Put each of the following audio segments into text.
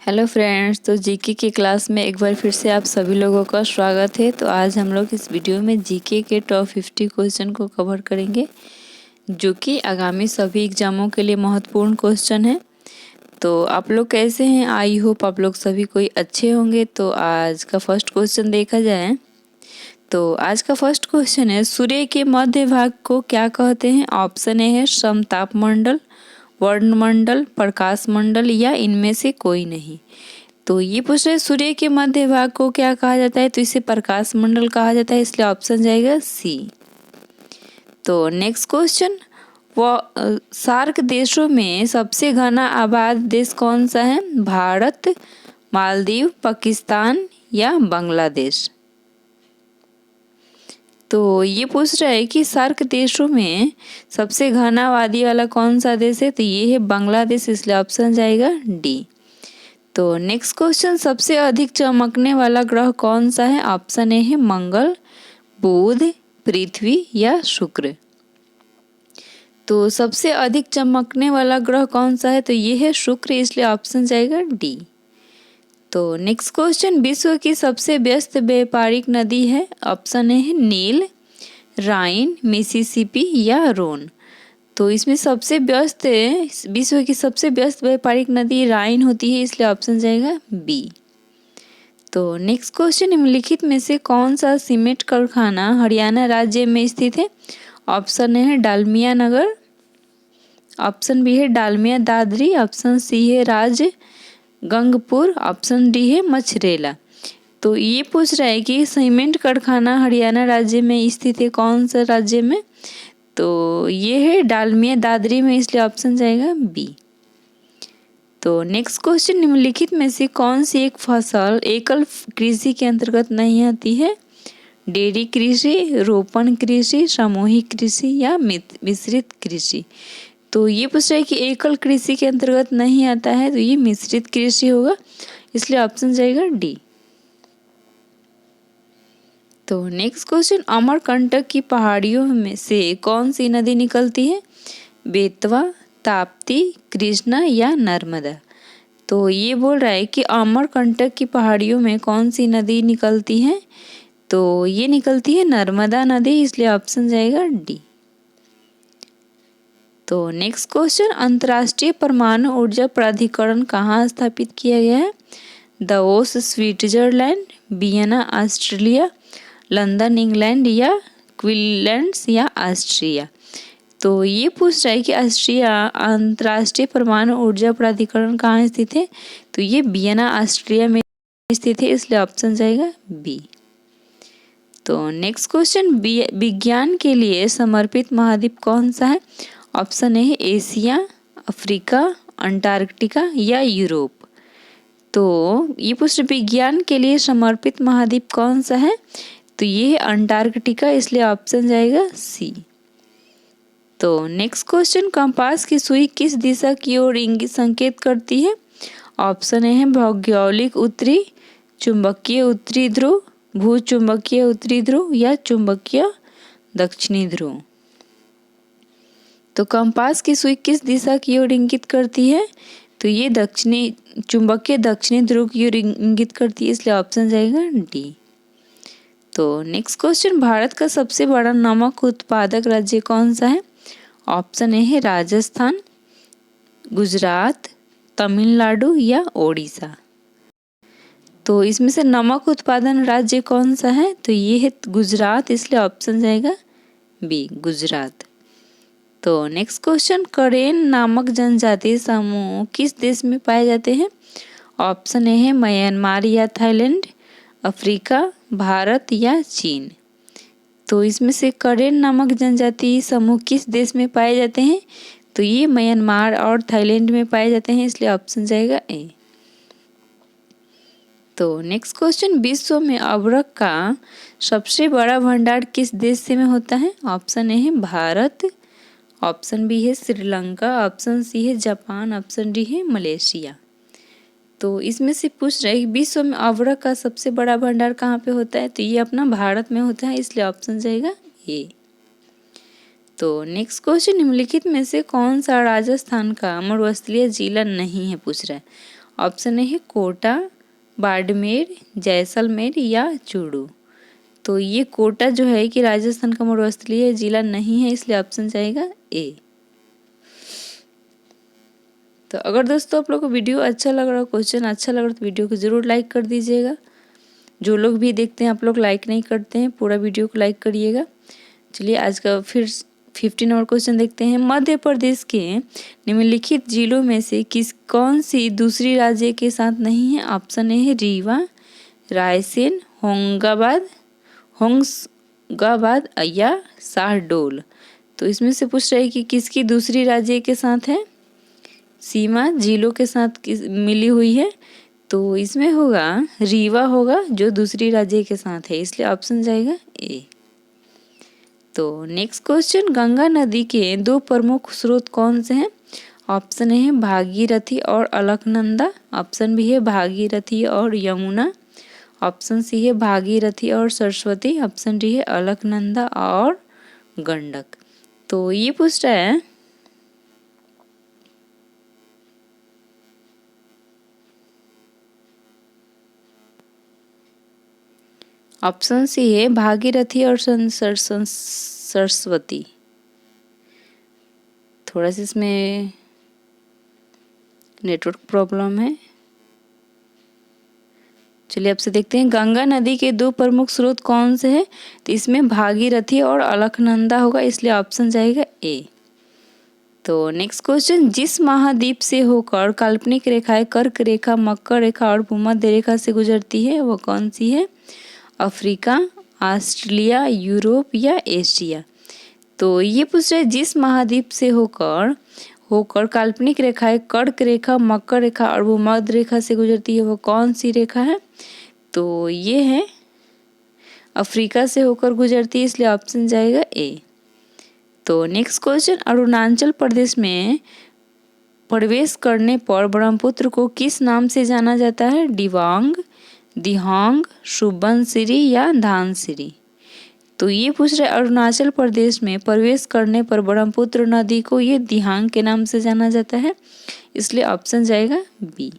Hello friends, तो GK के class में एक बार फिर से आप सभी लोगों का स्वागत है। तो आज हम लोग इस वीडियो में जीके के टॉप 50 क्वेश्चन को कवर करेंगे, जो कि आगामी सभी एग्जामों के लिए महत्वपूर्ण क्वेश्चन है। तो आप लोग कैसे हैं? आई होप आप लोग सभी कोई अच्छे होंगे। तो आज का फर्स्ट क्वेश्चन देखा जाए तो आज का फर्स्ट क्वेश्चन है, सूर्य के मध्य भाग को क्या कहते हैं? ऑप्शन ए है समतापमंडल, वर्णमंडल, प्रकाश मंडल या इनमें से कोई नहीं। तो ये पूछ रहे सूर्य के मध्य भाग को क्या कहा जाता है? तो इसे प्रकाश मंडल कहा जाता है, इसलिए ऑप्शन जाएगा सी। तो नेक्स्ट क्वेश्चन, वो सार्क देशों में सबसे घना आबाद देश कौन सा है? भारत, मालदीव, पाकिस्तान या बांग्लादेश। तो ये पूछ रहा है कि सार्क देशों में सबसे घना आबादी वाला कौन सा देश है? तो ये है बांग्लादेश, इसलिए ऑप्शन जाएगा डी। तो नेक्स्ट क्वेश्चन, सबसे अधिक चमकने वाला ग्रह कौन सा है? ऑप्शन ए है मंगल, बुध, पृथ्वी या शुक्र। तो सबसे अधिक चमकने वाला ग्रह कौन सा है? तो ये है शुक्र, इसलिए ऑप्शन जाएगा डी। तो नेक्स्ट क्वेश्चन, विश्व की सबसे व्यस्त व्यापारिक नदी है? ऑप्शन ए है नील, राइन, मिसिसिपी या रोन। तो इसमें सबसे व्यस्त विश्व की सबसे व्यस्त व्यापारिक नदी राइन होती है, इसलिए ऑप्शन जाएगा बी। तो नेक्स्ट क्वेश्चन, निम्नलिखित में से कौन सा सीमेंट कारखाना हरियाणा राज्य में स्थित है? ऑप्शन ए है डालमिया नगर, ऑप्शन बी है डालमिया दादरी, ऑप्शन सी है राजगंगपुर, ऑप्शन डी है मछरेला। तो ये पूछ रहा है कि सीमेंट कारखाना हरियाणा राज्य में स्थित है, कौन सा राज्य में? तो ये है डालमिया दादरी में, इसलिए ऑप्शन जाएगा बी। तो नेक्स्ट क्वेश्चन, निम्नलिखित में से कौन सी एक फसल एकल कृषि के अंतर्गत नहीं आती है? डेयरी कृषि, रोपण कृषि, सामूहिक कृषि या मिश्रित कृषि। तो ये पूछ रहा है कि एकल कृषि के अंतर्गत नहीं आता है, तो ये मिश्रित कृषि होगा, इसलिए ऑप्शन जाएगा डी। तो नेक्स्ट क्वेश्चन, अमरकंटक की पहाड़ियों में से कौन सी नदी निकलती है? बेतवा, ताप्ती, कृष्णा या नर्मदा। तो ये बोल रहा है कि अमरकंटक की पहाड़ियों में कौन सी नदी निकलती है? तो ये निकलती है नर्मदा नदी, इसलिए ऑप्शन जाएगा डी। तो नेक्स्ट क्वेश्चन, अंतर्राष्ट्रीय परमाणु ऊर्जा प्राधिकरण कहाँ स्थापित किया गया है? Davos Switzerland, Vienna Australia, London England या क्वींसलैंड या ऑस्ट्रिया। तो ये पूछ रहा है कि ऑस्ट्रिया अंतर्राष्ट्रीय परमाणु ऊर्जा प्राधिकरण कहाँ स्थित है? तो ये वियना ऑस्ट्रिया में स्थित है, इसलिए ऑप्शन जाएगा बी। तो नेक्स्ट क्वेश्चन, विज्ञान के लिए समर्पित महाद्वीप कौन सा है? ऑप्शन ए है एशिया, अफ्रीका, अंटार्कटिका या यूरोप। तो ये पूछ विज्ञान के लिए समर्पित महाद्वीप कौन सा है? तो ये है अंटार्कटिका, इसलिए ऑप्शन जाएगा सी। तो नेक्स्ट क्वेश्चन, कंपास की सुई किस दिशा की ओर इंगित संकेत करती है? ऑप्शन ए है भौगोलिक उत्तरी, चुंबकीय उत्तरी ध्रुव, भूचुंबकीय उत्तरी ध्रुव या चुंबकीय दक्षिणी ध्रुव। तो कंपास की सुई किस दिशा की ओर इंगित करती है? तो ये चुंबकीय दक्षिणी ध्रुव की ओर इंगित करती है, इसलिए ऑप्शन जाएगा डी। तो नेक्स्ट क्वेश्चन, भारत का सबसे बड़ा नमक उत्पादक राज्य कौन सा है? ऑप्शन ए है राजस्थान, गुजरात, तमिलनाडु या ओडिशा। तो इसमें से नमक उत्पादन राज्य कौन सा है? तो ये है गुजरात, इसलिए ऑप्शन जाएगा बी, गुजरात। तो नेक्स्ट क्वेश्चन, करेन नामक जनजातीय समूह किस देश में पाए जाते हैं? ऑप्शन ए है म्यांमार या थाईलैंड, अफ्रीका, भारत या चीन। तो इसमें से करेन नामक जनजातीय समूह किस देश में पाए जाते हैं? तो ये म्यांमार और थाईलैंड में पाए जाते हैं, इसलिए ऑप्शन जाएगा ए। तो नेक्स्ट क्वेश्चन, विश्व में अभ्रक का सबसे बड़ा भंडार किस देश से में होता है? ऑप्शन ए है भारत, ऑप्शन बी है श्रीलंका, ऑप्शन सी है जापान, ऑप्शन डी है मलेशिया। तो इसमें से पूछ रहे विश्व में अभ्रक का सबसे बड़ा भंडार कहाँ पे होता है? तो ये अपना भारत में होता है, इसलिए ऑप्शन जाएगा ए। तो नेक्स्ट क्वेश्चन, निम्नलिखित में से कौन सा राजस्थान का मरुस्थलीय जिला नहीं है? पूछ रहा है। ऑप्शन ए है कोटा, बाड़मेर, जैसलमेर या चूरू। तो ये कोटा जो है कि राजस्थान का मरुस्थलीय जिला नहीं है, इसलिए ऑप्शन जाएगा ए। तो अगर दोस्तों आप लोग को वीडियो अच्छा लग रहा हो, क्वेश्चन अच्छा लग रहा हो तो वीडियो को ज़रूर लाइक कर दीजिएगा। जो लोग भी देखते हैं आप लोग लाइक नहीं करते हैं, पूरा वीडियो को लाइक करिएगा। चलिए आज का फिर 15 नंबर क्वेश्चन देखते हैं। मध्य प्रदेश के निम्नलिखित जिलों में से कौन सी दूसरी राज्य के साथ नहीं है? ऑप्शन ए है रीवा, रायसेन, होशंगाबाद या शहडोल। तो इसमें से पूछ रहे हैं कि किसकी दूसरी राज्य के साथ है, सीमा जिलों के साथ मिली हुई है। तो इसमें होगा रीवा होगा जो दूसरी राज्य के साथ है, इसलिए ऑप्शन जाएगा ए। तो नेक्स्ट क्वेश्चन, गंगा नदी के दो प्रमुख स्रोत कौन से हैं? ऑप्शन ए है भागीरथी और अलकनंदा, ऑप्शन बी है भागीरथी और यमुना, ऑप्शन सी है भागीरथी और सरस्वती, ऑप्शन डी है अलकनंदा और गंडक। तो ये पूछ रहा है ऑप्शन सी है भागीरथी और सरस्वती। थोड़ा सा इसमें नेटवर्क प्रॉब्लम है। चलिए आपसे देखते हैं गंगा नदी के दो प्रमुख स्रोत कौन से हैं? तो इसमें भागीरथी और अलकनंदा होगा, इसलिए ऑप्शन जाएगा ए। तो नेक्स्ट क्वेश्चन, जिस महाद्वीप से होकर काल्पनिक रेखाएं कर्क रेखा, मकर रेखा और भूमध्य रेखा से गुजरती है वो कौन सी है? अफ्रीका, ऑस्ट्रेलिया, यूरोप या एशिया। तो ये पूछ रहे जिस महाद्वीप से होकर काल्पनिक रेखाएं कर्क रेखा, मकर रेखा और भूमध्य रेखा से गुजरती है वो कौन सी रेखा है? तो ये है अफ्रीका से होकर गुजरती है, इसलिए ऑप्शन जाएगा ए। तो नेक्स्ट क्वेश्चन, अरुणाचल प्रदेश में प्रवेश करने पर ब्रह्मपुत्र को किस नाम से जाना जाता है? दिबांग, दिहोंग, सुबनसिरी या धानसिरी। तो ये पूछ रहे अरुणाचल प्रदेश में प्रवेश करने पर ब्रह्मपुत्र नदी को ये दिहांग के नाम से जाना जाता है, इसलिए ऑप्शन जाएगा बी।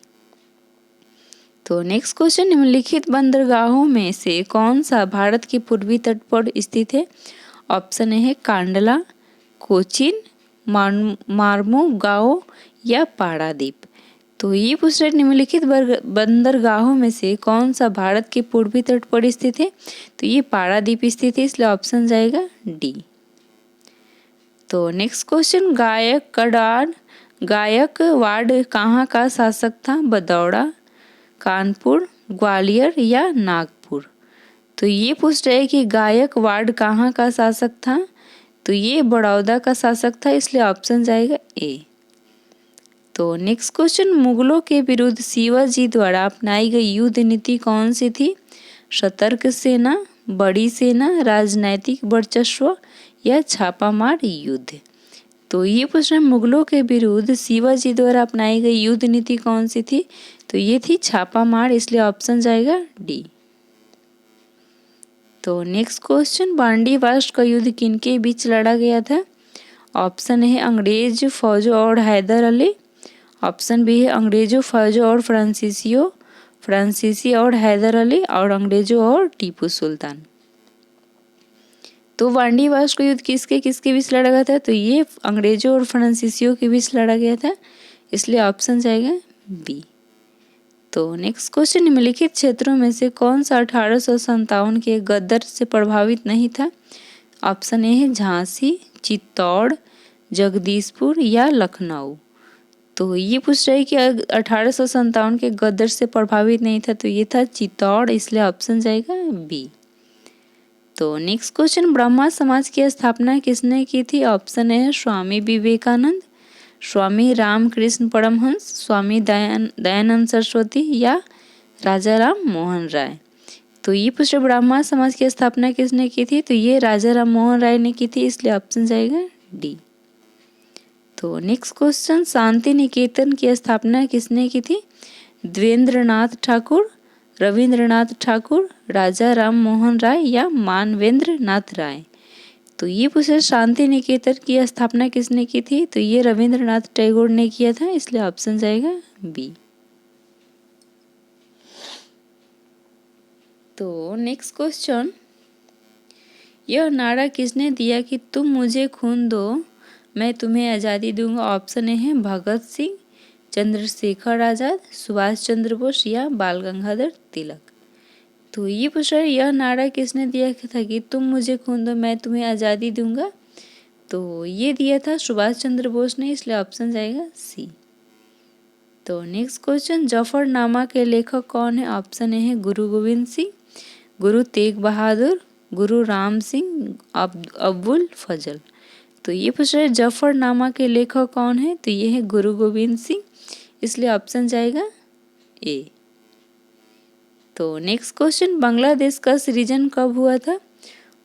तो नेक्स्ट क्वेश्चन, निम्नलिखित बंदरगाहों में से कौन सा भारत के पूर्वी तट पर स्थित है? ऑप्शन ए है कांडला, कोचीन, मार्मुगाओ या पारादीप। तो ये पूछ रहे निम्नलिखित बंदरगाहों में से कौन सा भारत के पूर्वी तट पर स्थित है? तो ये पारादीप स्थित है, इसलिए ऑप्शन जाएगा डी। तो नेक्स्ट क्वेश्चन, गायकवाड़ कहाँ का शासक था? बदौड़ा, कानपुर, ग्वालियर या नागपुर। तो ये पूछ रहे कि गायकवाड़ कहाँ का शासक था? तो ये बड़ौदा का शासक था, इसलिए ऑप्शन जाएगा ए। तो नेक्स्ट क्वेश्चन, मुगलों के विरुद्ध शिवाजी द्वारा अपनाई गई युद्ध नीति कौन सी थी? सतर्क सेना, बड़ी सेना, राजनैतिक वर्चस्व या छापामार युद्ध। तो ये प्रश्न मुगलों के विरुद्ध शिवाजी द्वारा अपनाई गई युद्ध नीति कौन सी थी? तो ये थी छापामार, इसलिए ऑप्शन जाएगा डी। तो नेक्स्ट क्वेश्चन, बांडी वास्ट का युद्ध किनके बीच लड़ा गया था? ऑप्शन है अंग्रेज फौजों और हैदर अली, ऑप्शन बी है अंग्रेजों फौजों और फ्रांसीसी और हैदर अली, और अंग्रेजों और टीपू सुल्तान। तो बांडी वास्ट का युद्ध किसके बीच लड़ा गया था? तो ये अंग्रेजों और फ्रांसीसियों के बीच लड़ा गया था, इसलिए ऑप्शन जाएगा बी। तो नेक्स्ट क्वेश्चन, निम्नलिखित क्षेत्रों में से कौन सा 1857 के गदर से प्रभावित नहीं था? ऑप्शन ए है झांसी, चित्तौड़, जगदीशपुर या लखनऊ। तो ये पूछ रहे कि 1857 के गदर से प्रभावित नहीं था, तो ये था चित्तौड़, इसलिए ऑप्शन जाएगा बी। तो नेक्स्ट क्वेश्चन, ब्रह्मा समाज की स्थापना किसने की थी? ऑप्शन ए है स्वामी विवेकानंद, स्वामी रामकृष्ण परमहंस, स्वामी दयानंद सरस्वती या राजा राम मोहन राय। तो ये पूछ रहे ब्रह्मा समाज की स्थापना किसने की थी? तो ये राजा राम मोहन राय ने की थी, इसलिए ऑप्शन जाएगा डी। तो नेक्स्ट क्वेश्चन, शांति निकेतन की स्थापना किसने की थी? द्वेंद्रनाथ ठाकुर, रविंद्रनाथ ठाकुर, राजा राम मोहन राय या मानवेंद्र नाथ राय। तो ये पूछे शांति निकेतन की स्थापना किसने की थी? तो ये रविंद्रनाथ टैगोर ने किया था, इसलिए ऑप्शन जाएगा बी। तो नेक्स्ट क्वेश्चन, यह नारा किसने दिया कि तुम मुझे खून दो मैं तुम्हें आज़ादी दूंगा? ऑप्शन ए है भगत सिंह, चंद्रशेखर आज़ाद, सुभाष चंद्र बोस या बाल गंगाधर तिलक। तो ये पूछ रहा है यह नारा किसने दिया था कि तुम मुझे खून दो मैं तुम्हें आज़ादी दूंगा? तो ये दिया था सुभाष चंद्र बोस ने, इसलिए ऑप्शन जाएगा सी। तो नेक्स्ट क्वेश्चन, जफरनामा के लेखक कौन है? ऑप्शन ए है गुरु गोविंद सिंह, गुरु तेग बहादुर, गुरु राम सिंह, अब्बुल फजल। तो ये पूछ रहे जफरनामा के लेखक कौन है? तो ये है गुरु गोविंद सिंह, इसलिए ऑप्शन जाएगा ए। तो नेक्स्ट क्वेश्चन, बांग्लादेश का सृजन कब हुआ था?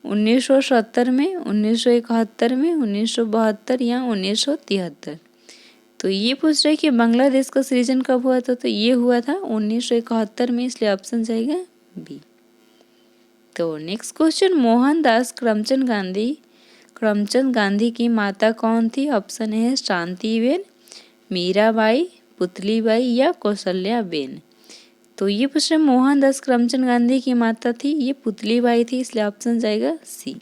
1970 में, 1971 में, 1972 या 1973। तो ये पूछ रहे कि बांग्लादेश का सृजन कब हुआ था? तो ये हुआ था 1971 में, इसलिए ऑप्शन जाएगा बी। तो नेक्स्ट क्वेश्चन, मोहनदास करमचंद गांधी की माता कौन थी? ऑप्शन है शांतिबेन, मीराबाई, पुतलीबाई या कौशल्याबेन। तो ये पूछ रहे मोहनदास करमचंद गांधी की माता थी, ये पुतलीबाई थी, इसलिए ऑप्शन जाएगा सी।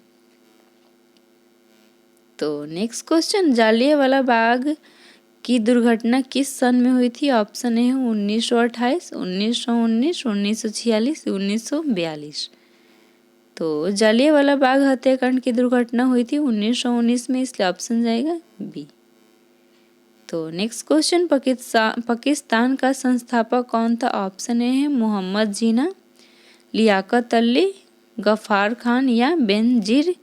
तो नेक्स्ट क्वेश्चन, जालियांवाला बाग की दुर्घटना किस सन में हुई थी? ऑप्शन है 1928, 1919, 1946, 1942। तो जालियांवाला बाग हत्याकांड की दुर्घटना हुई थी 1919 में, इसलिए ऑप्शन जाएगा बी। तो नेक्स्ट क्वेश्चन, पाकिस्तान का संस्थापक कौन था? ऑप्शन ए है मोहम्मद जिन्ना, लियाकत अली, गफ्फार खान या बेनजीर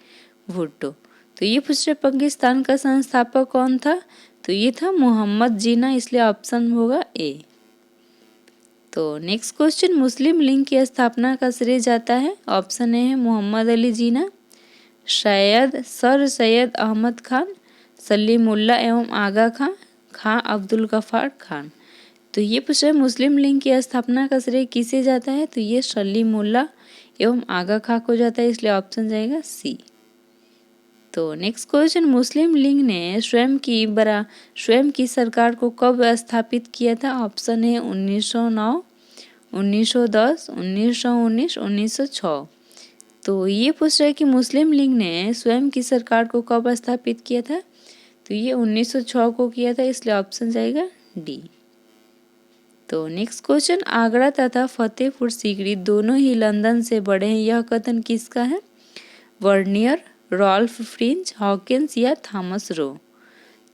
भुट्टो। तो ये पूछ रहे पाकिस्तान का संस्थापक कौन था? तो ये था मोहम्मद जिन्ना, इसलिए ऑप्शन होगा ए। तो नेक्स्ट क्वेश्चन, मुस्लिम लीग की स्थापना का श्रेय जाता है? ऑप्शन ए है मोहम्मद अली जिन्ना, सर सैयद अहमद खान, सलीमुल्लाह एवं आगा खां अब्दुल गफ्फार खान। तो ये पूछ रहे मुस्लिम लीग की स्थापना का श्रेय किसे जाता है? तो ये सलीमुल्लाह एवं आगा खां को जाता है, इसलिए ऑप्शन जाएगा सी। तो नेक्स्ट क्वेश्चन, मुस्लिम लीग ने स्वयं की सरकार को कब स्थापित किया था? ऑप्शन है 1909, 1910, 1919, 1906। तो ये पूछ रहा है कि मुस्लिम लीग ने स्वयं की सरकार को कब स्थापित किया था? तो ये 1906 को किया था, इसलिए ऑप्शन जाएगा डी। तो नेक्स्ट क्वेश्चन, आगरा तथा फतेहपुर सीकरी दोनों ही लंदन से बड़े हैं, यह कथन किसका है? वर्नियर, रॉल्फ फ्रिंज, हॉकिंस या थॉमस रो।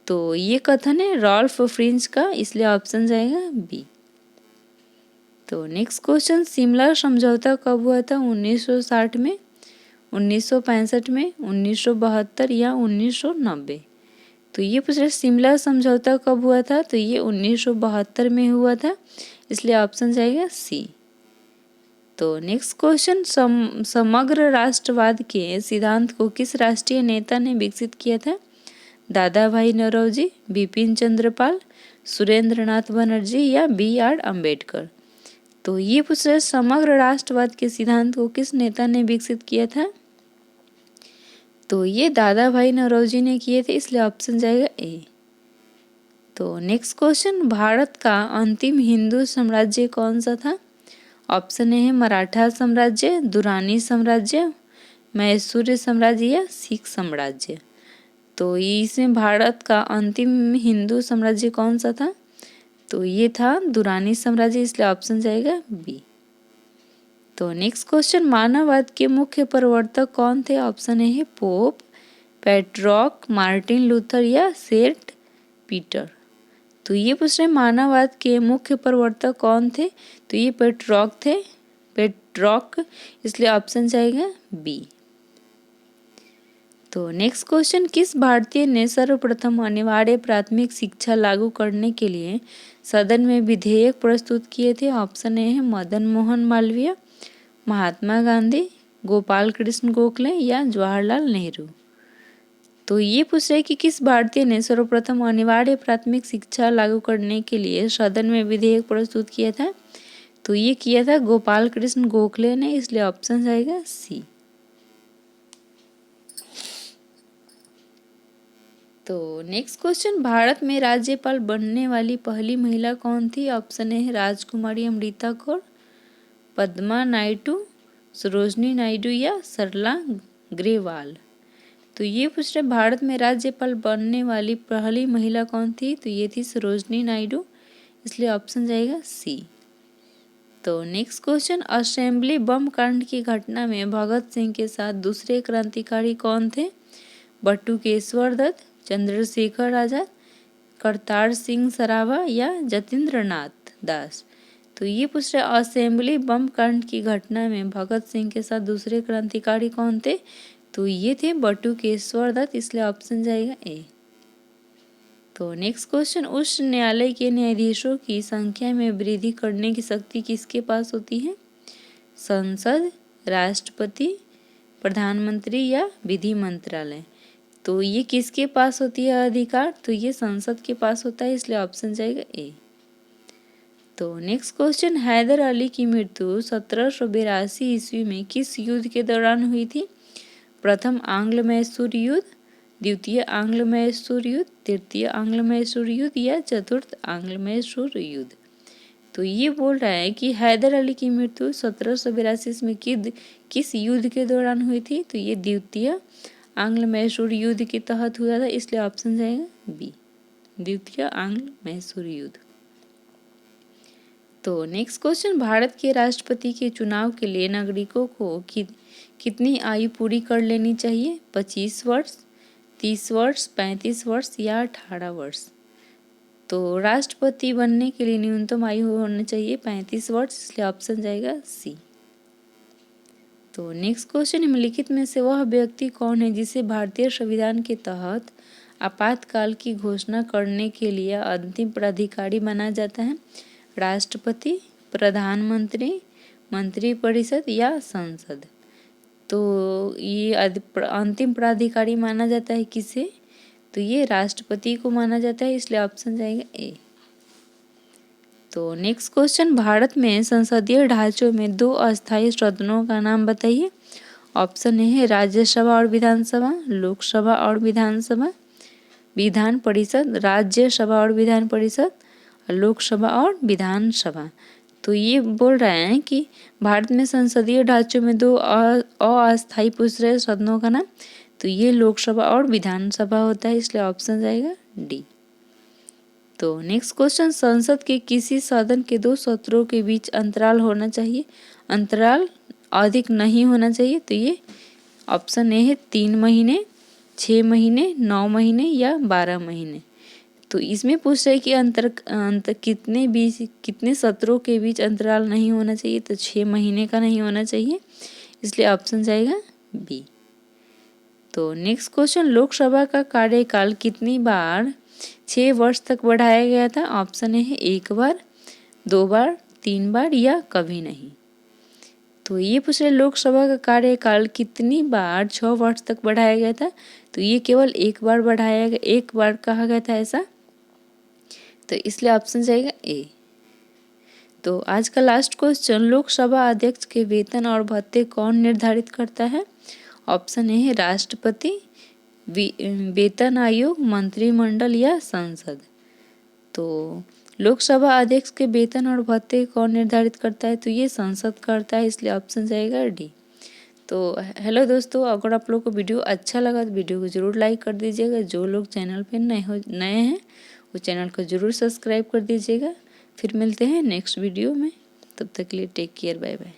तो ये कथन है रॉल्फ फ्रिंज का, इसलिए ऑप्शन जाएगा बी। तो नेक्स्ट क्वेश्चन, शिमला समझौता कब हुआ था? 1960 में, 1965 में, 1972 या 1990। तो ये पूछ रहे शिमला समझौता कब हुआ था? तो ये 1972 में हुआ था, इसलिए ऑप्शन जाएगा सी। तो नेक्स्ट क्वेश्चन, समग्र राष्ट्रवाद के सिद्धांत को किस राष्ट्रीय नेता ने विकसित किया था? दादा भाई नौरोजी, बिपिन चंद्र पाल, सुरेंद्र नाथ बनर्जी या B.R. अम्बेडकर। तो ये पूछ रहे समग्र राष्ट्रवाद के सिद्धांत को किस नेता ने विकसित किया था? तो ये दादा भाई नौरोजी ने किए थे, इसलिए ऑप्शन जाएगा ए। तो नेक्स्ट क्वेश्चन, भारत का अंतिम हिंदू साम्राज्य कौन सा था? ऑप्शन ए है मराठा साम्राज्य, दुरानी साम्राज्य, मैसूर साम्राज्य या सिख साम्राज्य। तो इसमें भारत का अंतिम हिंदू साम्राज्य कौन सा था? तो ये था दुरानी साम्राज्य, इसलिए ऑप्शन जाएगा बी। तो नेक्स्ट क्वेश्चन, मानववाद के मुख्य प्रवर्तक कौन थे? ऑप्शन ए है पोप, पेट्रॉक, मार्टिन लूथर या सेंट पीटर। तो ये पूछ रहे मानववाद के मुख्य प्रवर्तक कौन थे? तो ये पेट्रॉक, इसलिए ऑप्शन जाएगा बी। तो नेक्स्ट क्वेश्चन, किस भारतीय ने सर्वप्रथम अनिवार्य प्राथमिक शिक्षा लागू करने के लिए सदन में विधेयक प्रस्तुत किए थे? ऑप्शन ए है मदन मोहन मालवीय, महात्मा गांधी, गोपाल कृष्ण गोखले या जवाहरलाल नेहरू। तो ये पूछ रहे कि किस भारतीय ने सर्वप्रथम अनिवार्य प्राथमिक शिक्षा लागू करने के लिए सदन में विधेयक प्रस्तुत किया था? तो ये किया था गोपाल कृष्ण गोखले ने, इसलिए ऑप्शन जाएगा सी। तो नेक्स्ट क्वेश्चन, भारत में राज्यपाल बनने वाली पहली महिला कौन थी? ऑप्शन है राजकुमारी अमृता कौर, पद्मा नायडू, सरोजनी नायडू या सरला ग्रेवाल। तो ये पूछ रहे भारत में राज्यपाल बनने वाली पहली महिला कौन थी, तो ये थी सरोजनी नायडू, इसलिए ऑप्शन जाएगा सी। तो नेक्स्ट क्वेश्चन, असेंबली बम कांड की घटना में भगत सिंह के साथ दूसरे क्रांतिकारी कौन थे, बटुकेश्वर दत्त, चंद्रशेखर आजाद, करतार सिंह सराभा या जतेंद्र नाथ दास। तो ये पूछ रहे असेंबली बम कांड की घटना में भगत सिंह के साथ दूसरे क्रांतिकारी कौन थे, तो ये थे बटुकेश्वर दत्त, इसलिए ऑप्शन जाएगा ए। तो नेक्स्ट क्वेश्चन, उच्च न्यायालय के न्यायाधीशों की संख्या में वृद्धि करने की शक्ति किसके पास होती है, संसद, राष्ट्रपति, प्रधानमंत्री या विधि मंत्रालय। तो ये किसके पास होती है अधिकार, तो ये संसद के पास होता है, इसलिए ऑप्शन जाएगा ए। तो नेक्स्ट क्वेश्चन, हैदर अली की मृत्यु 1782 ईस्वी में किस युद्ध के दौरान हुई थी, प्रथम आंग्ल मैसूर युद्ध, द्वितीय आंग्ल मैसूर युद्ध, तृतीय आंग्ल मैसूर युद्ध या चतुर्थ आंग्ल मैसूर युद्ध। तो ये बोल रहा है कि हैदर अली की मृत्यु 1782 में किस युद्ध के दौरान हुई थी, तो ये द्वितीय आंग्ल मैसूर युद्ध के तहत हुआ था, इसलिए ऑप्शन जाएगा बी, द्वितीय आंग्ल मैसूर युद्ध। तो नेक्स्ट क्वेश्चन, भारत के राष्ट्रपति के चुनाव के लिए नागरिकों को कितनी आयु पूरी कर लेनी चाहिए, 25 वर्ष, 30 वर्ष, 35 वर्ष या 18 वर्ष। तो राष्ट्रपति बनने के लिए न्यूनतम आयु होना चाहिए 35 वर्ष, इसलिए ऑप्शन जाएगा सी। तो नेक्स्ट क्वेश्चन, निम्नलिखित में से वह व्यक्ति कौन है जिसे भारतीय संविधान के तहत आपातकाल की घोषणा करने के लिए अंतिम प्राधिकारी माना जाता है, राष्ट्रपति, प्रधानमंत्री, मंत्रिपरिषद या संसद। तो ये अंतिम प्राधिकारी माना जाता है किसे, तो ये राष्ट्रपति को माना जाता है, इसलिए ऑप्शन जाएगा ए। तो नेक्स्ट क्वेश्चन, भारत में संसदीय ढांचों में दो अस्थायी सदनों का नाम बताइए, ऑप्शन ए है राज्यसभा और विधानसभा, लोकसभा और विधानसभा, विधान परिषद, राज्यसभा और विधान परिषद, लोकसभा और विधानसभा। तो ये बोल रहे हैं कि भारत में संसदीय ढांचों में दो अस्थायी पूछ रहे सदनों का नाम, तो ये लोकसभा और विधानसभा होता है, इसलिए ऑप्शन जाएगा डी। तो नेक्स्ट क्वेश्चन, संसद के किसी सदन के दो सत्रों के बीच अंतराल होना चाहिए, अंतराल अधिक नहीं होना चाहिए, तो ये ऑप्शन ए है 3 महीने, 6 महीने, 9 महीने या 12 महीने। तो इसमें पूछ रहे कि कितने सत्रों के बीच अंतराल नहीं होना चाहिए, तो 6 महीने का नहीं होना चाहिए, इसलिए ऑप्शन जाएगा बी। तो नेक्स्ट क्वेश्चन, लोकसभा का कार्यकाल कितनी बार 6 वर्ष तक बढ़ाया गया था, ऑप्शन ए है 1 बार, 2 बार, 3 बार या कभी नहीं। तो ये पूछ रहे लोकसभा का कार्यकाल कितनी बार 6 वर्ष तक बढ़ाया गया था, तो ये केवल 1 बार बढ़ाया गया, 1 बार कहा गया था ऐसा, तो इसलिए ऑप्शन जाएगा ए। तो आज का लास्ट क्वेश्चन, लोकसभा अध्यक्ष के वेतन और भत्ते कौन निर्धारित करता है, ऑप्शन ए है राष्ट्रपति, वेतन आयोग, मंत्रिमंडल या संसद। तो लोकसभा अध्यक्ष के वेतन और भत्ते कौन निर्धारित करता है, तो ये संसद करता है, इसलिए ऑप्शन जाएगा डी। तो हेलो दोस्तों, अगर आप लोग को वीडियो अच्छा लगा तो वीडियो को ज़रूर लाइक कर दीजिएगा, जो लोग चैनल पे नए हैं वो चैनल को ज़रूर सब्सक्राइब कर दीजिएगा। फिर मिलते हैं नेक्स्ट वीडियो में, तब तक के लिए टेक केयर, बाय बाय।